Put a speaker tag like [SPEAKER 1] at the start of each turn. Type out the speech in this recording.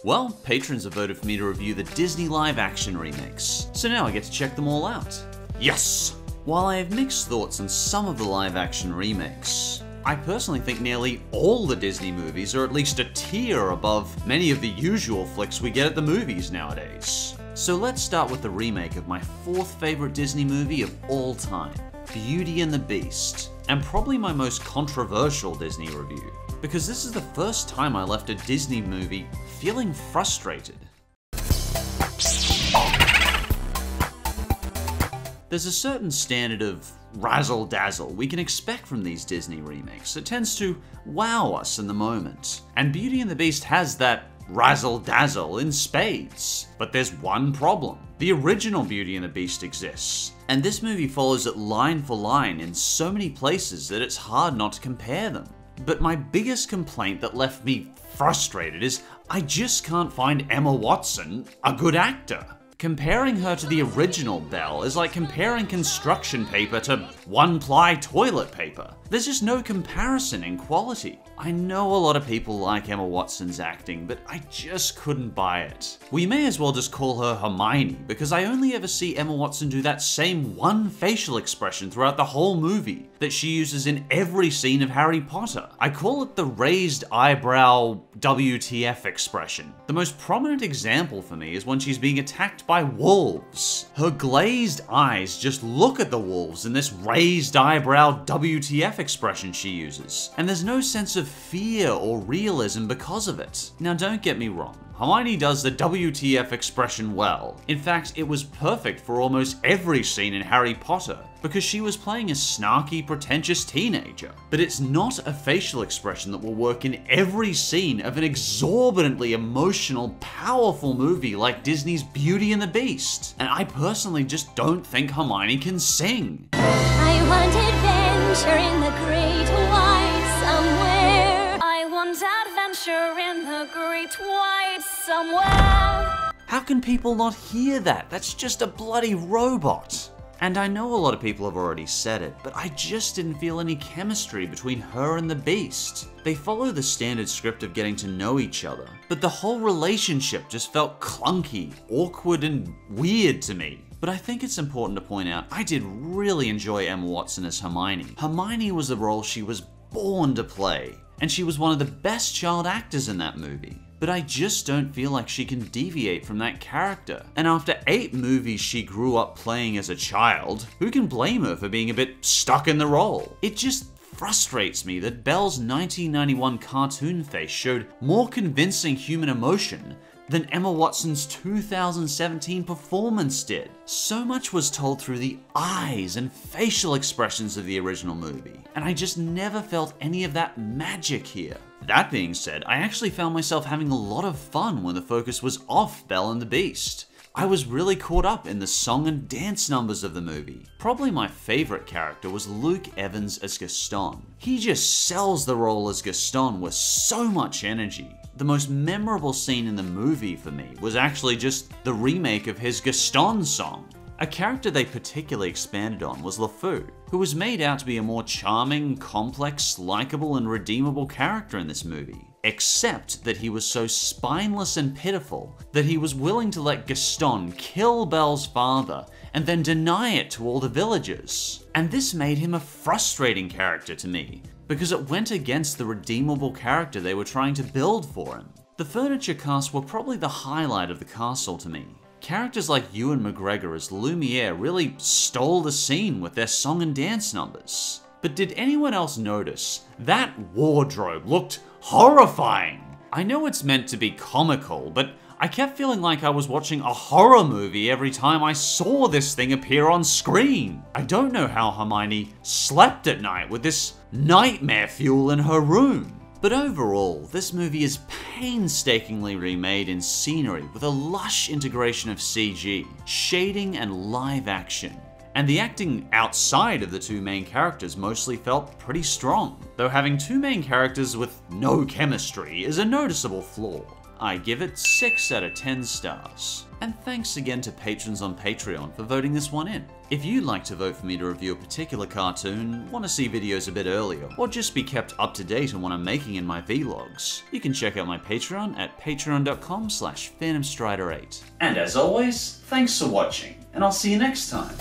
[SPEAKER 1] Well, patrons have voted for me to review the Disney live-action remakes, so now I get to check them all out. Yes! While I have mixed thoughts on some of the live-action remakes, I personally think nearly all the Disney movies are at least a tier above many of the usual flicks we get at the movies nowadays. So let's start with the remake of my fourth favorite Disney movie of all time, Beauty and the Beast, and probably my most controversial Disney review, because this is the first time I left a Disney movie feeling frustrated. There's a certain standard of razzle-dazzle we can expect from these Disney remakes that tends to wow us in the moment, and Beauty and the Beast has that razzle-dazzle in spades. But there's one problem. The original Beauty and the Beast exists, and this movie follows it line for line in so many places that it's hard not to compare them. But my biggest complaint that left me frustrated is I just can't find Emma Watson a good actor. Comparing her to the original Belle is like comparing construction paper to one-ply toilet paper. There's just no comparison in quality. I know a lot of people like Emma Watson's acting, but I just couldn't buy it. We may as well just call her Hermione, because I only ever see Emma Watson do that same one facial expression throughout the whole movie that she uses in every scene of Harry Potter. I call it the raised eyebrow WTF expression. The most prominent example for me is when she's being attacked by wolves. Her glazed eyes just look at the wolves in this raised eyebrow WTF expression she uses, and there's no sense of fear or realism because of it. Now don't get me wrong, Hermione does the WTF expression well. In fact, it was perfect for almost every scene in Harry Potter, because she was playing a snarky, pretentious teenager. But it's not a facial expression that will work in every scene of an exorbitantly emotional, powerful movie like Disney's Beauty and the Beast. And I personally just don't think Hermione can sing.
[SPEAKER 2] I want adventure in the great wide somewhere. I want adventure in the great wide somewhere.
[SPEAKER 1] How can people not hear that? That's just a bloody robot. And I know a lot of people have already said it, but I just didn't feel any chemistry between her and the Beast. They follow the standard script of getting to know each other, but the whole relationship just felt clunky, awkward, and weird to me. But I think it's important to point out, I did really enjoy Emma Watson as Hermione. Hermione was the role she was born to play, and she was one of the best child actors in that movie. But I just don't feel like she can deviate from that character. And after 8 movies she grew up playing as a child, who can blame her for being a bit stuck in the role? It just frustrates me that Belle's 1991 cartoon face showed more convincing human emotion than Emma Watson's 2017 performance did. So much was told through the eyes and facial expressions of the original movie, and I just never felt any of that magic here. That being said, I actually found myself having a lot of fun when the focus was off Belle and the Beast. I was really caught up in the song and dance numbers of the movie. Probably my favorite character was Luke Evans as Gaston. He just sells the role as Gaston with so much energy. The most memorable scene in the movie for me was actually just the remake of his Gaston song. A character they particularly expanded on was LeFou, who was made out to be a more charming, complex, likable, and redeemable character in this movie. Except that he was so spineless and pitiful that he was willing to let Gaston kill Belle's father and then deny it to all the villagers. And this made him a frustrating character to me, because it went against the redeemable character they were trying to build for him. The furniture cast were probably the highlight of the castle to me. Characters like Ewan McGregor as Lumiere really stole the scene with their song and dance numbers. But did anyone else notice that wardrobe looked horrifying? I know it's meant to be comical, but I kept feeling like I was watching a horror movie every time I saw this thing appear on screen. I don't know how Hermione slept at night with this nightmare fuel in her room. But overall, this movie is painstakingly remade in scenery with a lush integration of CG, shading, and live action. And the acting outside of the 2 main characters mostly felt pretty strong, though having 2 main characters with no chemistry is a noticeable flaw. I give it 6 out of 10 stars. And thanks again to patrons on Patreon for voting this one in. If you'd like to vote for me to review a particular cartoon, want to see videos a bit earlier, or just be kept up to date on what I'm making in my vlogs, you can check out my Patreon at patreon.com/PhantomStrider8. And as always, thanks for watching, and I'll see you next time.